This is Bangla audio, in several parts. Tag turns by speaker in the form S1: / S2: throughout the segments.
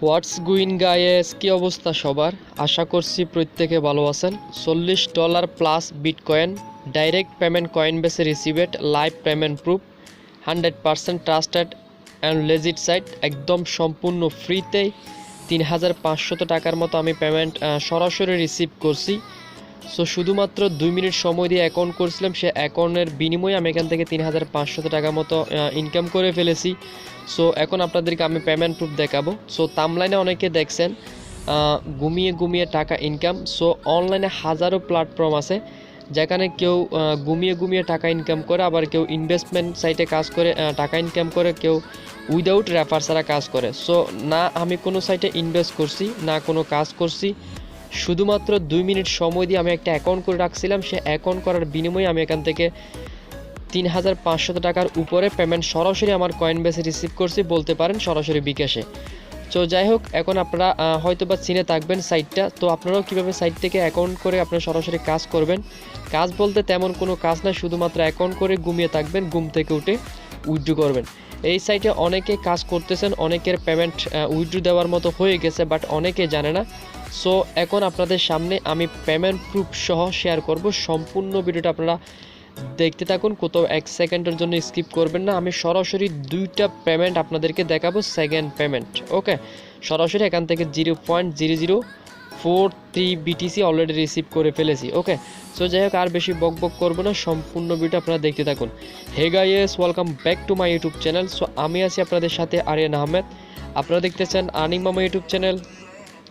S1: হোয়াটস গুইন গাইস, কি অবস্থা সবার? আশা করছি প্রত্যেকে ভালো আছেন। $40 প্লাস বিটকয়েন ডাইরেক্ট পেমেন্ট কয়েনবেসে received live payment proof 100% trusted and legit site, একদম সম্পূর্ণ ফ্রিতেই 3500 টাকার মতো আমি পেমেন্ট সরাসরি রিসিভ করছি। সো শুধুমাত্র 2 মিনিট সময় দিয়ে অ্যাকাউন্ট করছিলাম, সে অ্যাকাউন্টের বিনিময়ে আমি এখান থেকে 3500 টাকা মতো ইনকাম করে ফেলেছি। সো এখন আপনাদেরকে আমি পেমেন্ট প্রুফ দেখাবো। সো তামলাইনে অনেকে দেখছেন ঘুমিয়ে ঘুমিয়ে টাকা ইনকাম। সো অনলাইনে হাজারো প্ল্যাটফর্ম আছে যেখানে কেউ ঘুমিয়ে ঘুমিয়ে টাকা ইনকাম করে, আবার কেউ ইনভেস্টমেন্ট সাইটে কাজ করে টাকা ইনকাম করে, কেউ উইদাউট রেফার ছাড়া কাজ করে। সো না আমি কোনো সাইটে ইনভেস্ট করছি, না কোনো কাজ করছি, শুধুমাত্র 2 মিনিট সময় দিয়ে আমি একটা অ্যাকাউন্ট করে রাখছিলাম। সে অ্যাকাউন্ট করার বিনিময়ে আমি এখান থেকে 3500 টাকার উপরে পেমেন্ট সরাসরি আমার কয়েনবেসে রিসিভ করছি, বলতে পারেন সরাসরি বিকাশে। তো যাই হোক, এখন আপনারা হয়তো বা চিনে থাকবেন সাইটটা। তো আপনারাও কীভাবে সাইট থেকে অ্যাকাউন্ট করে আপনারা সরাসরি কাজ করবেন। কাজ বলতে তেমন কোনো কাজ না, শুধুমাত্র অ্যাকাউন্ট করে ঘুমিয়ে থাকবেন, ঘুম থেকে উঠে উইথড্র করবেন। এই সাইটে অনেকে কাজ করতেছেন, অনেকের পেমেন্ট উইথড্র দেওয়ার মতো হয়ে গেছে, বাট অনেকে জানে না। সো এখন আপনাদের সামনে আমি পেমেন্ট প্রুফ সহ শেয়ার করব। সম্পূর্ণ ভিডিওটা আপনারা দেখতে থাকুন, কোথাও 1 সেকেন্ডের জন্য স্কিপ করবেন না। আমি সরাসরি 2টা পেমেন্ট আপনাদেরকে দেখাবো, সেকেন্ড পেমেন্ট। ওকে, সরাসরি এখান থেকে 0.0043 বিটিসি অলরেডি রিসিভ করে ফেলেছি। ওকে, সো যাই হোক, আর বেশি বক বক করবো না, সম্পূর্ণ ভিডিও আপনারা দেখতে থাকুন। Hey guys, welcome back to my YouTube channel. So আমি আছি আপনাদের সাথে আরিয়ান আহমেদ। আপনারা দেখতেছেন আর্নিং মামা ইউটিউব চ্যানেল।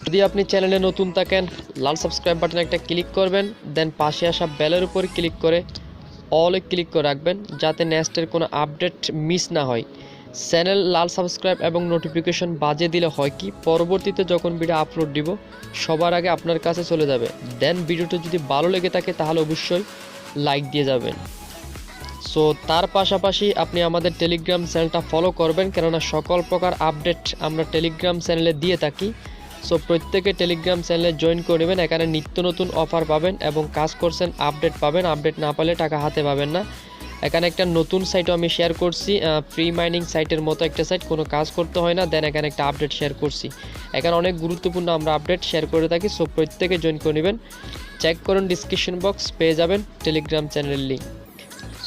S1: যদি আপনি চ্যানেলে নতুন থাকেন, লাল সাবস্ক্রাইব বাটনে একটা ক্লিক করবেন, দেন পাশে আসা বেলের উপর ক্লিক করে অলে ক্লিক করে রাখবেন, যাতে নেক্সটের কোনো আপডেট মিস না হয়। চ্যানেল লাল সাবস্ক্রাইব এবং নোটিফিকেশন বাজিয়ে দিলে হয় কি, পরবর্তীতে যখন ভিডিও আপলোড দিব সবার আগে আপনার কাছে চলে যাবে। দেন ভিডিওটা যদি ভালো লেগে থাকে তাহলে অবশ্যই লাইক দিয়ে যাবেন। সো তার পাশাপাশি আপনি আমাদের টেলিগ্রাম চ্যানেলটা ফলো করবেন, কেননা সকল প্রকার আপডেট আমরা টেলিগ্রাম চ্যানেলে দিয়ে থাকি। সো প্রত্যেকে টেলিগ্রাম চ্যানেলে জয়েন করে নেবেন, এখানে নিত্য নতুন অফার পাবেন এবং কাজ করছেন আপডেট পাবেন। আপডেট না পালে টাকা হাতে পাবেন না। এখানে একটা নতুন সাইটও আমি শেয়ার করছি, ফ্রি মাইনিং সাইটের মতো একটা সাইট, কোনো কাজ করতে হয় না। দেন এখানে একটা আপডেট শেয়ার করছি, এখানে অনেক গুরুত্বপূর্ণ আমরা আপডেট শেয়ার করে থাকি। সো প্রত্যেকে জয়েন করে নেবেন, চেক করুন ডিসক্রিপশন বক্স, পেয়ে যাবেন টেলিগ্রাম চ্যানেলের link.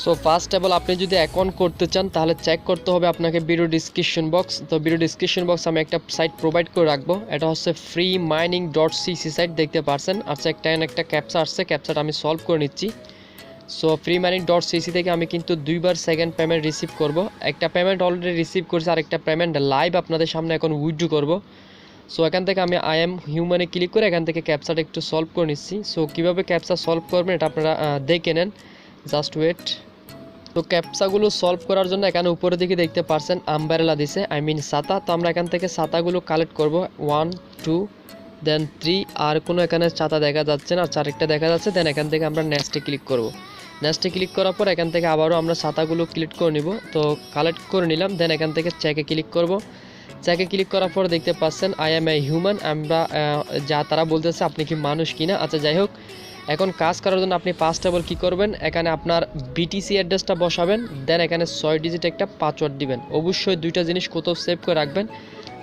S1: So first of all, আপনি যদি অ্যাকাউন্ট করতে চান তাহলে চেক করতে হবে আপনাকে ভিডিও ডিসক্রিপশন বক্স। তো ভিডিও ডিসক্রিপশন বক্স আমি একটা সাইট প্রোভাইড করে রাখবো, এটা হচ্ছে freemining.cc সাইট, দেখতে পারছেন। আচ্ছা, একটা ক্যাপচা আসছে, ক্যাপচাটা আমি সলভ করে নিচ্ছি। সো freemining.cc থেকে আমি কিন্তু 2বার সেকেন্ড পেমেন্ট রিসিভ করব। একটা পেমেন্ট অলরেডি রিসিভ করেছি, আর একটা পেমেন্ট লাইভ আপনাদের সামনে এখন উইথড্র করব। সো এখান থেকে আমি আই এম হিউম্যানে ক্লিক করে এখান থেকে ক্যাপচাটা একটু সলভ করে নিচ্ছি। সো কীভাবে ক্যাপচা সলভ করবেন এটা আপনারা দেখে নেন, জাস্ট ওয়েট। তো ক্যাপচাগুলো সলভ করার জন্য এখানে উপরের দিকে দেখতে পারছেন আমব্রেলা দিছে, ছাতা। তো আমরা এখান থেকে ছাতাগুলো কালেক্ট করব, 1 2 দেন 3, আর কোনো এখানে ছাতা দেখা যাচ্ছে না, চারটা দেখা যাচ্ছে। দেন এখান থেকে আমরা নেক্সটে ক্লিক করব। নেক্সটে ক্লিক করার পর এখান থেকে আবারও আমরা ছাতাগুলো ক্লিক করে নিব। তো কালেক্ট করে নিলাম। দেন এখান থেকে চেকে ক্লিক করব। চেকে ক্লিক করার পর দেখতে পাচ্ছেন আই এম এ হিউম্যান, আমরা যা তারা বলতেছে আপনি কি মানুষ কিনা। আচ্ছা, যাই হোক, এখন কাজ করার জন্য আপনি ফার্স্ট অফ অল কী করবেন, এখানে আপনার বিটিসি অ্যাড্রেসটা বসাবেন। দেন এখানে 6 ডিজিট একটা পাসওয়ার্ড দিবেন। অবশ্যই 2টা জিনিস কোথাও সেভ করে রাখবেন,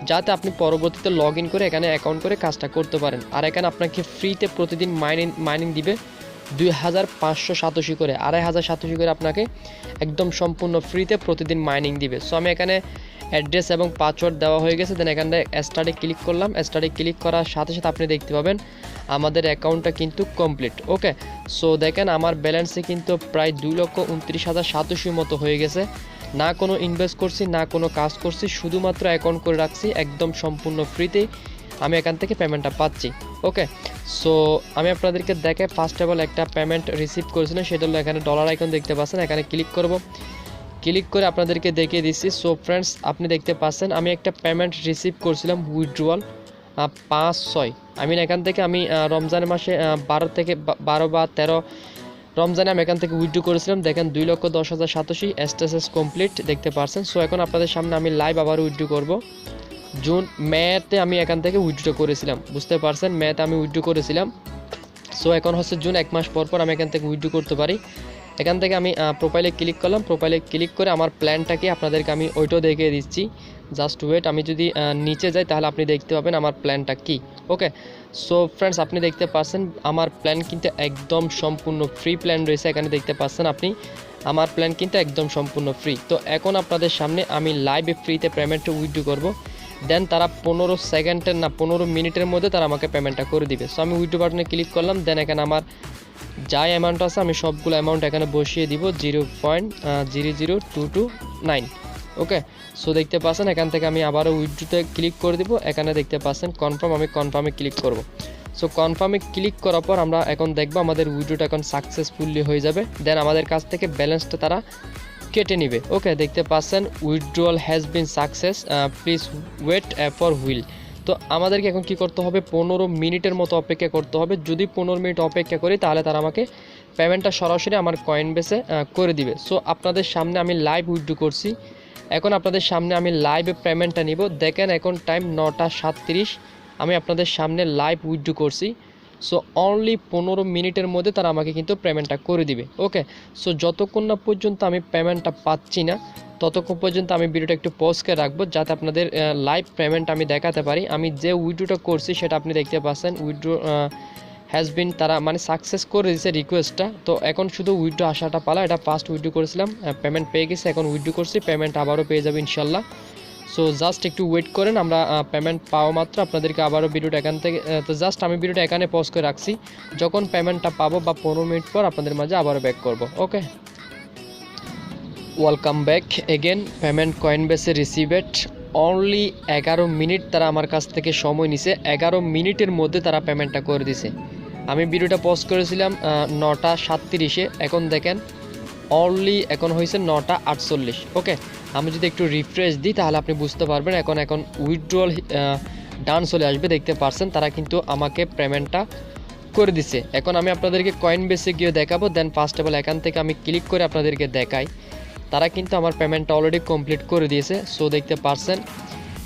S1: যাতে আপনি পরবর্তীতে লগ ইন করে এখানে অ্যাকাউন্ট করে কাজটা করতে পারেন। আর এখানে আপনাকে ফ্রিতে প্রতিদিন মাইনিং দিবে 2587 করে, 2587 করে আপনাকে একদম সম্পূর্ণ ফ্রিতে প্রতিদিন মাইনিং দিবে। সো আমি এখানে অ্যাড্রেস এবং পাসওয়ার্ড দেওয়া হয়ে গেছে। দেন এখানে স্টার্টে ক্লিক করলাম। স্টার্টে ক্লিক করার সাথে সাথে আপনি দেখতে পাবেন আমাদের অ্যাকাউন্টটা কিন্তু কমপ্লিট। ওকে, সো দেখেন আমার ব্যালেন্সে কিন্তু প্রায় 2,29,087 মতো হয়ে গেছে। না কোনো ইনভেস্ট করছি, না কোনো কাজ করছি, শুধুমাত্র অ্যাকাউন্ট করে রাখছি, একদম সম্পূর্ণ ফ্রিতে আমি এখান থেকে পেমেন্টটা পাচ্ছি। ওকে, সো আমি আপনাদেরকে দেখে ফার্স্ট অফ অল একটা পেমেন্ট রিসিভ করেছিলাম, সেটা হলো এখানে ডলার আইকন দেখতে পাচ্ছেন, এখানে ক্লিক করব। ক্লিক করে আপনাদেরকে দেখিয়ে দিচ্ছি। সো ফ্রেন্ডস, আপনি দেখতে পাচ্ছেন আমি একটা পেমেন্ট রিসিভ করছিলাম উইথড্রয়াল 5-6। এখান থেকে আমি রমজানের মাসে 12 থেকে 12 বা 13 রমজানে আমি এখান থেকে উইথড্র করেছিলাম। দেখেন 2,10,087 স্ট্যাটাস কমপ্লিট, দেখতে পাচ্ছেন। সো এখন আপনাদের সামনে আমি লাইভ আবার উইথড্র করব। মেতে আমি এখান থেকে উইথড্র করেছিলাম, বুঝতে পারছেন, মেতে আমি উইথড্র করেছিলাম। সো এখন হচ্ছে জুন, 1 মাস পর পর আমি এখান থেকে উইথড্র করতে পারি। এখান থেকে আমি প্রোফাইলে ক্লিক করলাম। প্রোফাইলে ক্লিক করে আমার প্ল্যানটাকে আপনাদেরকে আমি ওইটাও দেখিয়ে দিচ্ছি। জাস্ট ওয়েট, আমি যদি নিচে যাই তাহলে আপনি দেখতে পাবেন আমার প্ল্যানটা কি। ওকে, সো ফ্রেন্ডস আপনি দেখতে পাচ্ছেন আমার প্ল্যান কিন্তু একদম সম্পূর্ণ ফ্রি প্ল্যান রয়েছে। এখানে দেখতে পাচ্ছেন আপনি আমার প্ল্যান কিন্তু একদম সম্পূর্ণ ফ্রি। তো এখন আপনাদের সামনে আমি লাইভে ফ্রিতে পেমেন্টটা উইথড্র করব, দেন তারা 15 সেকেন্ডের না 15 মিনিটের মধ্যে তারা আমাকে পেমেন্টটা করে দিবে। সো আমি উইথড্র বাটনে ক্লিক করলাম, দেন এখানে আমার যা অ্যামাউন্ট আছে আমি সবগুলো অ্যামাউন্ট এখানে বসিয়ে দিব 0.00229। ওকে, সো দেখতে পাচ্ছেন এখান থেকে আমি আবারও উইথড্রোতে ক্লিক করে দিব। এখানে দেখতে পাচ্ছেন কনফার্ম, আমি কনফার্মে ক্লিক করব। সো কনফার্মে ক্লিক করার পর আমরা এখন দেখব আমাদের উইথড্রোটা এখন সাকসেসফুলি হয়ে যাবে, দেন আমাদের কাছ থেকে ব্যালেন্সটা তারা কেটে নিবে। ওকে, দেখতে পাচ্ছেন withdrawal has been success, please wait for while. তো আমাদেরকে এখন কি করতে হবে, 15 মিনিটের মতো অপেক্ষা করতে হবে। যদি 15 মিনিট অপেক্ষা করি তাহলে তারা আমাকে পেমেন্টটা সরাসরি আমার কয়েন বেসে করে দিবে। সো আপনাদের সামনে আমি লাইভ উইথড্র করছি, এখন আপনাদের সামনে আমি লাইভে পেমেন্টটা নিব। দেখেন এখন টাইম 9টা 37, আমি আপনাদের সামনে লাইভ উইথড্র করছি। সো অনলি 15 মিনিটের মধ্যে তারা আমাকে কিন্তু পেমেন্টটা করে দিবে। ওকে, সো যতক্ষণ না পর্যন্ত আমি পেমেন্টটা পাচ্ছি না ততক্ষণ পর্যন্ত আমি ভিডিওটা একটু পজ করে রাখবো, যাতে আপনাদের লাইভ পেমেন্ট আমি দেখাতে পারি। আমি যে উইথড্রটা করছি সেটা আপনি দেখতে পাচ্ছেন উইথড্র হ্যাজ বিন, তারা মানে সাকসেস করে দিয়েছে রিকোয়েস্টটা। তো এখন শুধু উইথড্র আসাটা পালা। এটা ফার্স্ট উইথড্র করেছিলাম, পেমেন্ট পেয়ে গেছে, এখন উইথড্র করছি, পেমেন্ট আবারও পেয়ে যাবে ইনশাল্লাহ। সো জাস্ট একটু ওয়েট করেন, আমরা পেমেন্ট পাওয়া মাত্র আপনাদেরকে আবারও ভিডিওটা এখান থেকে তো জাস্ট আমি ভিডিওটা এখানে পজ করে রাখছি, যখন পেমেন্টটা পাবো বা 15 মিনিট পর আপনাদের মাঝে আবারও ব্যাক করব। Okay, welcome back again. Payment কয়েনবেসে রিসিভেড অনলি 11 মিনিট তারা আমার কাছ থেকে সময় নিছে, 11 মিনিটের মধ্যে তারা পেমেন্টটা করে দিছে। আমি ভিডিওটা পোস্ট করেছিলাম 9টা 37-এ, এখন দেখেন অনলি এখন হয়েছে 9টা 48। ওকে, আমি যদি একটু রিফ্রেশ দিই তাহলে আপনি বুঝতে পারবেন এখন উইথড্রল ডান চলে আসবে। দেখতে পারছেন তারা কিন্তু আমাকে পেমেন্টটা করে দিছে। এখন আমি আপনাদেরকে কয়েন বেসে গিয়ে দেখাবো, দেন ফার্স্ট অফ অল এখান থেকে আমি ক্লিক করে আপনাদেরকে দেখাই তারা কিন্তু আমার পেমেন্টটা অলরেডি কমপ্লিট করে দিয়েছে। সো দেখতে পারছেন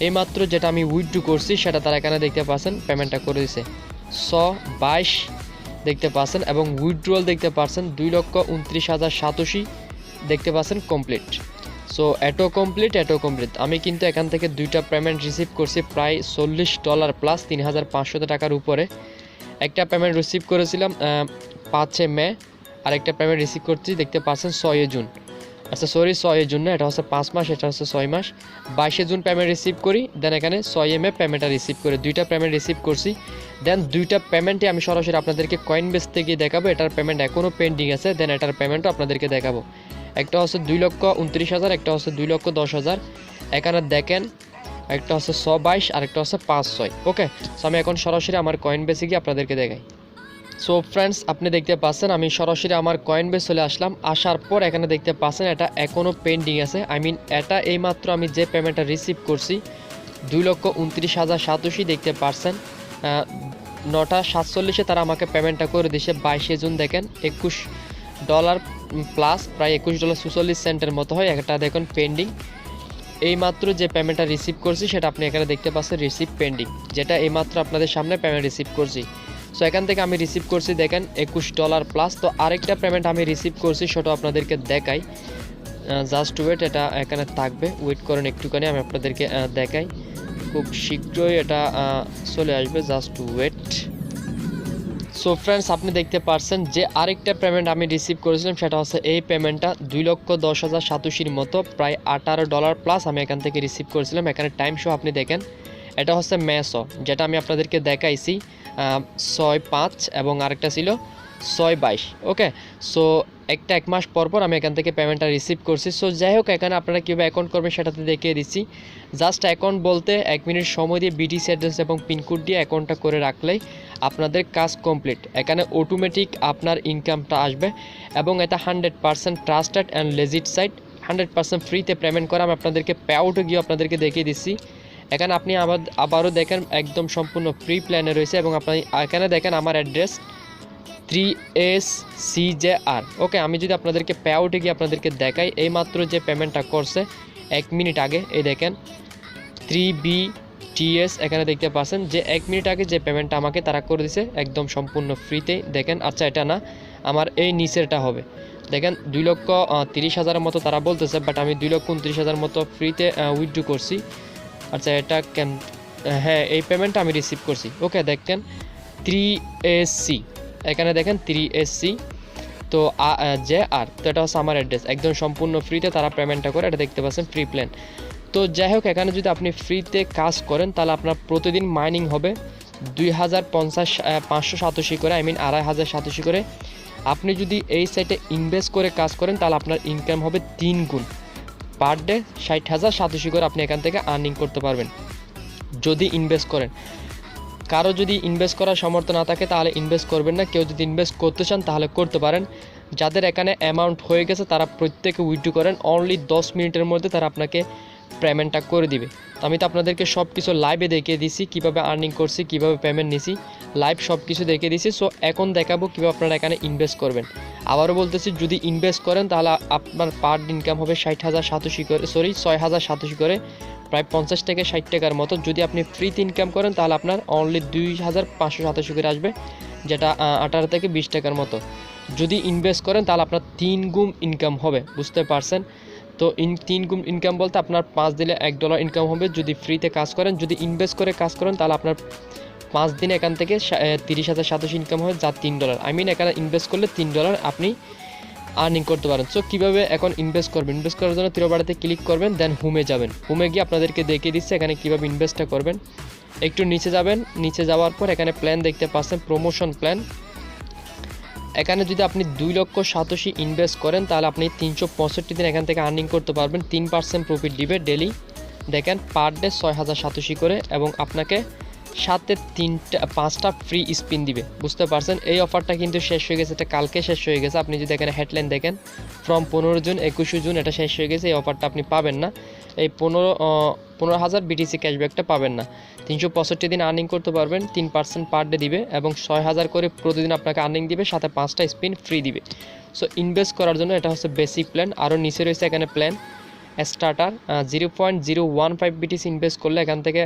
S1: এইমাত্র যেটা আমি উইথড্র করছি সেটা তারা এখানে দেখতে পাচ্ছেন পেমেন্টটা করে দিয়েছে 122 দেখতে পাচ্ছেন, এবং উইথড্রল দেখতে পাচ্ছেন 2,29,087 দেখতে পাচ্ছেন কমপ্লিট। সো এটো কমপ্লিট। আমি কিন্তু এখান থেকে দুইটা পেমেন্ট রিসিভ করছি প্রায় $40 প্লাস 3,500 টাকার উপরে। একটা পেমেন্ট রিসিভ করেছিলাম 5 মে, আর একটা পেমেন্ট রিসিভ করছি দেখতে পাচ্ছেন 6 জুন। আচ্ছা সরি, 6 জুন না, এটা হচ্ছে 5 মাস, এটা হচ্ছে 6 মাস। 22 জুন পেমেন্ট রিসিভ করি, দেন এখানে 6 মে পেমেন্টটা রিসিভ করে দুইটা পেমেন্ট রিসিভ করছি। দেন দুইটা পেমেন্টে আমি সরাসরি আপনাদেরকে কয়েন বেস থেকে দেখাবো, এটার পেমেন্ট এখনও পেন্ডিং আছে, দেন এটার পেমেন্টও আপনাদেরকে দেখাবো। একটা হচ্ছে 2,29,000, একটা হচ্ছে 2,10,000। এখানে দেখেন একটা হচ্ছে 122 আর একটা হচ্ছে 5-6। ওকে, সো আমি এখন সরাসরি আমার কয়েন বেসে গিয়ে আপনাদেরকে দেখাই। সো ফ্রেন্ডস আপনি দেখতে পাচ্ছেন আমি সরাসরি আমার কয়েন বেস চলে আসলাম। আসার পর এখানে দেখতে পাচ্ছেন এটা এখনও পেন্ডিং আছে, এটা এইমাত্র আমি যে পেমেন্টটা রিসিভ করছি 2,29,087 দেখতে পাচ্ছেন। 9টা 47-এ তারা আমাকে পেমেন্টটা করে দিয়েছে 22 জুন। দেখেন $21 প্লাস প্রায় $21.44 মতো হয়। একটা দেখুন পেন্ডিং, এইমাত্র যে পেমেন্টটা রিসিভ করছি সেটা আপনি এখানে দেখতে পাচ্ছেন রিসিভ পেন্ডিং, যেটা এইমাত্র আপনাদের সামনে পেমেন্ট রিসিভ করছি। সো এখান থেকে আমি রিসিভ করছি দেখেন $21 প্লাস। তো আরেকটা পেমেন্ট আমি রিসিভ করছি সেটা আপনাদেরকে দেখাই, জাস্ট ওয়েট, এটা এখানে থাকবে, ওয়েট করেন একটুখানি, আমি আপনাদেরকে দেখাই, খুব শীঘ্রই এটা চলে আসবে, জাস্ট ওয়েট। সো ফ্রেন্ডস আপনি দেখতে পাচ্ছেন যে আরেকটা পেমেন্ট আমি রিসিভ করেছিলাম সেটা হচ্ছে এই পেমেন্টটা 2,10,087 মতো, প্রায় $18 প্লাস আমি এখান থেকে রিসিভ করেছিলাম। এখানে টাইম শো আপনি দেখেন, এটা হচ্ছে মেসো, যেটা আমি আপনাদেরকে দেখাইছি 6-5, এবং আরেকটা ছিল 6-22। ওকে, সো এক মাস পর আমি এখান থেকে পেমেন্টটা রিসিভ করছি। সো যাই হোক, এখানে আপনারা কীভাবে অ্যাকাউন্ট করবেন সেটাতে দেখিয়ে দিচ্ছি। জাস্ট অ্যাকাউন্ট বলতে 1 মিনিট সময় দিয়ে বিটিসি অ্যাড্রেস এবং পিনকোড দিয়ে অ্যাকাউন্টটা করে রাখলেই আপনাদের কাজ কমপ্লিট। এখানে অটোমেটিক আপনার ইনকামটা আসবে, এবং এটা 100% ট্রাস্টেড অ্যান্ড লেজিট সাইট, 100% ফ্রিতে পেমেন্ট করা। আমি আপনাদেরকে পে আউটে গিয়ে আপনাদেরকে দেখিয়ে দিচ্ছি। এখানে আপনি আবারও দেখেন একদম সম্পূর্ণ ফ্রি প্ল্যানে রয়েছে, এবং আপনি এখানে দেখেন আমার অ্যাড্রেস 3SCJR। ওকে, আমি যদি আপনাদেরকে পে আউটে গিয়ে আপনাদেরকে দেখাই, এইমাত্র যে পেমেন্টটা করছে 1 মিনিট আগে, এই দেখেন 3BTS, এখানে দেখতে পাচ্ছেন যে 1 মিনিট আগে যে পেমেন্টটা আমাকে তারা করে দিছে একদম সম্পূর্ণ ফ্রিতেই। দেখেন, আচ্ছা এটা না, আমার এই নিচেরটা হবে, দেখেন 2,30,000 মতো তারা বলতেছে, বাট আমি 2,29,000 মতো ফ্রিতে উইথড্র করছি। আচ্ছা এটা হ্যাঁ এই পেমেন্টটা আমি রিসিভ করছি। ওকে দেখেন 3SC, এখানে দেখেন 3SC, তো যে আর তো এটা হচ্ছে আমার অ্যাড্রেস, একদম সম্পূর্ণ ফ্রিতে তারা পেমেন্টটা করে, এটা দেখতে পাচ্ছেন ফ্রি প্ল্যান। তো যাই হোক এখানে যদি আপনি ফ্রিতে কাজ করেন তাহলে আপনার প্রতিদিন মাইনিং হবে 587 করে, আই মিন 2587 করে। আপনি যদি এই সাইটে ইনভেস্ট করে কাজ করেন তাহলে আপনার ইনকাম হবে 3 গুণ, পার ডে 60,087 করে আপনি এখান থেকে আর্নিং করতে পারবেন যদি ইনভেস্ট করেন। কারো যদি ইনভেস্ট করার সামর্থ্য না থাকে তাহলে ইনভেস্ট করবেন না, কেউ যদি ইনভেস্ট করতে চান তাহলে করতে পারেন। যাদের এখানে অ্যামাউন্ট হয়ে গেছে তারা প্রত্যেকে উইথড্র করেন, অনলি 10 মিনিটের মধ্যে তারা আপনাকে পেমেন্টটা করে দিবে। তো আমি তো আপনাদেরকে সব কিছু লাইভে দেখিয়ে দিছি, কীভাবে আর্নিং করছি, কীভাবে পেমেন্ট নিছি, লাইভ সব কিছু দেখিয়ে দিছি। সো এখন দেখাবো কীভাবে আপনারা এখানে ইনভেস্ট করবেন। আবারও বলতেছি, যদি ইনভেস্ট করেন তাহলে আপনার পার ইনকাম হবে 60,087 করে, 6,087 করে, প্রায় 50 থেকে 60 টাকার মতো। যদি আপনি ফ্রিতে ইনকাম করেন তাহলে আপনার অনলি 2,587 করে আসবে, যেটা 18 থেকে 20 টাকার মতো। যদি ইনভেস্ট করেন তাহলে আপনার 3 গুণ ইনকাম হবে, বুঝতে পারছেন? তো 3 গুণ ইনকাম বলতে আপনার 5 দিলে $1 ইনকাম হবে যদি ফ্রিতে কাজ করেন। যদি ইনভেস্ট করে কাজ করেন তাহলে আপনার 5 দিনে এখান থেকে 30,087 ইনকাম হবে, যা $3, আই মিন এখানে ইনভেস্ট করলে $3 আপনি আর্নিং করতে পারেন। সো কীভাবে এখন ইনভেস্ট করবেন, ইনভেস্ট করার জন্য তীরবাড়িতে ক্লিক করবেন, দেন হোমে যাবেন। হোমে গিয়ে আপনাদেরকে দেখিয়ে দিচ্ছে এখানে কীভাবে ইনভেস্টটা করবেন। একটু নিচে যাবেন, নিচে যাওয়ার পর এখানে প্ল্যান দেখতে পাচ্ছেন, প্রমোশন প্ল্যান। এখানে যদি আপনি 2,87,000 ইনভেস্ট করেন তাহলে আপনি 365 দিন এখান থেকে আর্নিং করতে পারবেন, 3% প্রফিট দিবে ডেলি। দেখেন পার ডে 6,087 করে, এবং আপনাকে সাথে 5টা ফ্রি স্পিন দিবে, বুঝতে পারছেন? এই অফারটা কিন্তু শেষ হয়ে গেছে, এটা কালকে শেষ হয়ে গেছে। আপনি যদি এখানে হেডলাইন দেখেন, ফ্রম 15 জুন 21 জুন এটা শেষ হয়ে গেছে। এই অফারটা আপনি পাবেন না, এই 15,000 BTC ক্যাশব্যাকটা পাবেন না। 365 দিন আর্নিং করতে পারবেন, 3% পার ডে দিবে, এবং 6,000 করে প্রতিদিন আপনাকে আর্নিং দিবে, সাথে 5টা স্পিন ফ্রি দিবে। সো ইনভেস্ট করার জন্য এটা হচ্ছে বেসিক প্ল্যান। আরও নিচে রয়েছে এখানে প্ল্যান স্টার্টার, 0.015 BTC ইনভেস্ট করলে এখান থেকে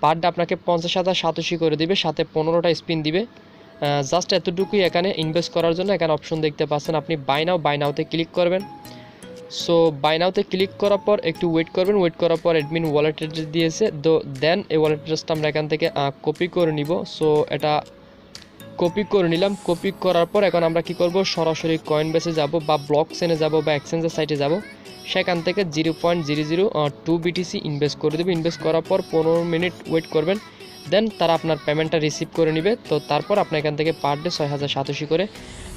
S1: পার ডে আপনাকে 50,087 করে দিবে, সাথে 15টা স্পিন দিবে। জাস্ট এতটুকুই এখানে ইনভেস্ট করার জন্য। এখানে অপশন দেখতে পাচ্ছেন, আপনি বাই নাওতে ক্লিক করবেন। সো বাই নাওতে ক্লিক করার পর একটু ওয়েট করবেন, ওয়েট করার পর অ্যাডমিন ওয়ালেট অ্যাড্রেস দিয়েছে, দেন এই ওয়ালেট অ্যাড্রেসটা আমরা এখান থেকে কপি করে নিব। সো এটা কপি করে নিলাম। কপি করার পর এখন আমরা কি করব, সরাসরি কয়েনবেসে যাব বা ব্লকচেনে যাব বা এক্সচেঞ্জের সাইটে যাব, সেখান থেকে 0.002 BTC ইনভেস্ট করে দেবে। ইনভেস্ট করার পর 15 মিনিট ওয়েট করবেন, দেন তারা আপনার পেমেন্টটা রিসিভ করে নেবে। তো তারপর আপনি এখান থেকে পার ডে 6,087 করে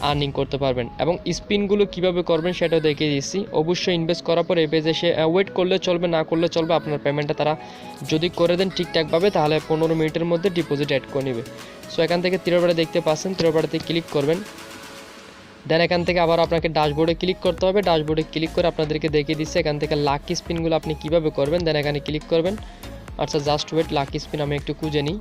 S1: আর্নিং করতে পারবেন। এবং স্পিনগুলো কিভাবে করবেন সেটাও দেখিয়ে দিচ্ছি। অবশ্যই ইনভেস্ট করার পর এই পেজে এসে ওয়েট করলে চলবে, না করলে চলবে। আপনার পেমেন্টটা তারা যদি করে দেন ঠিকঠাকভাবে তাহলে 15 মিনিটের মধ্যে ডিপোজিট অ্যাড করে নেবে। সো এখান থেকে তীরবাড়ি দেখতে পাচ্ছেন, তীরবাড়িতে ক্লিক করবেন, দেন এখান থেকে আবার আপনাকে ড্যাশবোর্ডে ক্লিক করতে হবে। ড্যাশবোর্ডে ক্লিক করে আপনাদেরকে দেখিয়ে দিচ্ছে এখান থেকে লাকি স্পিনগুলো আপনি কিভাবে করবেন, দেন এখানে ক্লিক করবেন। আচ্ছা জাস্ট ওয়েট, লাকি স্পিন আমি একটু খুঁজে নিই।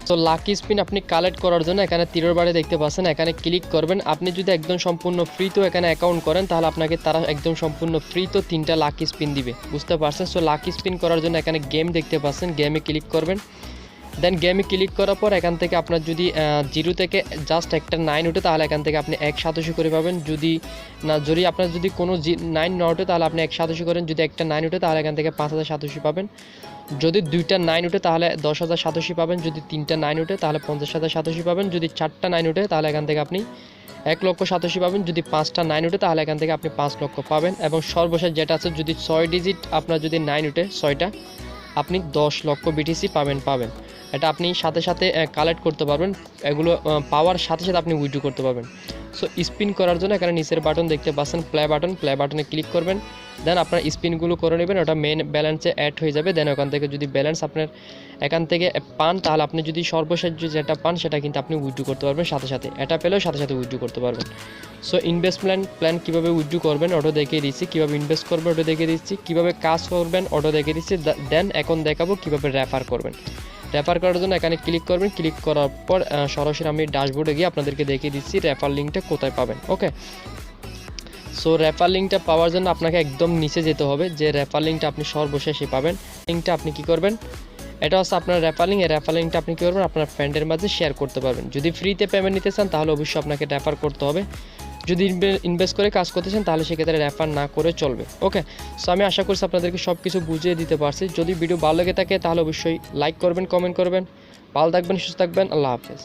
S1: তো লাকি স্পিন আপনি কালেক্ট করার জন্য এখানে তীরের বারে দেখতে পাচ্ছেন, এখানে ক্লিক করবেন। আপনি যদি একদম সম্পূর্ণ ফ্রি তো এখানে অ্যাকাউন্ট করেন তাহলে আপনাকে তারা একদম সম্পূর্ণ ফ্রি তো 3টা লাকি স্পিন দিবে, বুঝতে পারছেন? সো লাকি স্পিন করার জন্য এখানে গেম দেখতে পাচ্ছেন, গেমে ক্লিক করবেন। দেন গেমে ক্লিক করার পর এখান থেকে আপনার যদি 0 থেকে জাস্ট একটা 9 ওঠে তাহলে এখান থেকে আপনি 1,87 করে পাবেন। যদি আপনার যদি কোনো 9 না ওঠে তাহলে আপনি 1,87 করেন। যদি একটা 9 ওঠে তাহলে এখান থেকে 5,087 পাবেন। যদি 2টা 9 ওঠে তাহলে 10,087 পাবেন। যদি 3টা 9 ওঠে তাহলে 50,087 পাবেন। যদি 4টা 9 ওঠে তাহলে এখান থেকে আপনি 1,87,000 পাবেন। যদি 5টা 9 ওঠে তাহলে এখান থেকে আপনি 5 লক্ষ পাবেন। এবং সর্বশেষ যেটা আছে, যদি 6 ডিজিট আপনার যদি 9 ওঠে 6টা, আপনি 10 লক্ষ BTC পাবেন। এটা আপনি সাথে সাথে কালেক্ট করতে পারবেন। এগুলো পাওয়ার সাথে সাথে আপনি উইথড্র করতে পারবেন। সো স্পিন করার জন্য এখানে নিচের বাটন দেখতে পাচ্ছেন, প্লে বাটনে ক্লিক করবেন। দেন আপনার স্পিনগুলো করে নেবেন, ওটা মেন ব্যালেন্সে অ্যাড হয়ে যাবে। দেন ওখান থেকে যদি ব্যালেন্স আপনার এখান থেকে পান তাহলে আপনি যদি সর্বশেষ যেটা পান সেটা কিন্তু আপনি উইথড্র করতে পারবেন সাথে সাথে। এটা পেলেও সাথে সাথে উইথড্র করতে পারবেন। সো ইনভেস্টমেন্ট প্ল্যান কীভাবে উইথড্র করবেন ওটা দেখিয়ে দিচ্ছি, কীভাবে ইনভেস্ট করবেন ওটা দেখিয়ে দিচ্ছি, কীভাবে কাজ করবেন ওটা দেখিয়ে দিচ্ছি। দেন এখন দেখাবো কীভাবে রেফার করবেন। রেফার করার জন্য এখানে ক্লিক করবেন। ক্লিক করার পর সরাসরি আমি ড্যাশবোর্ডে গিয়ে আপনাদেরকে দেখিয়ে দিচ্ছি রেফার লিঙ্কটা কোথায় পাবেন। ওকে, সো রেফার লিঙ্কটা পাওয়ার জন্য আপনাকে একদম নিচে যেতে হবে, যে রেফার লিঙ্কটা আপনি সর্বশেষে পাবেন। লিঙ্কটা আপনি কি করবেন, এটা হচ্ছে আপনার রেফার লিঙ্ক। এই রেফার লিঙ্কটা আপনি কী করবেন, আপনার ফ্রেন্ডের মাঝে শেয়ার করতে পারবেন। যদি ফ্রিতে পেমেন্ট নিতে চান তাহলে অবশ্যই আপনাকে রেফার করতে হবে। যদি ইনভেস্ট করে কাজ করতেছেন তাহলে সেক্ষেত্রে রেফার না করে চলবে। ওকে, সো আমি আশা করছি আপনাদেরকে সব কিছু বুঝিয়ে দিতে পারছি। যদি ভিডিও ভালো লেগে থাকে তাহলে অবশ্যই লাইক করবেন, কমেন্ট করবেন। ভালো থাকবেন, সুস্থ থাকবেন, আল্লাহ হাফেজ।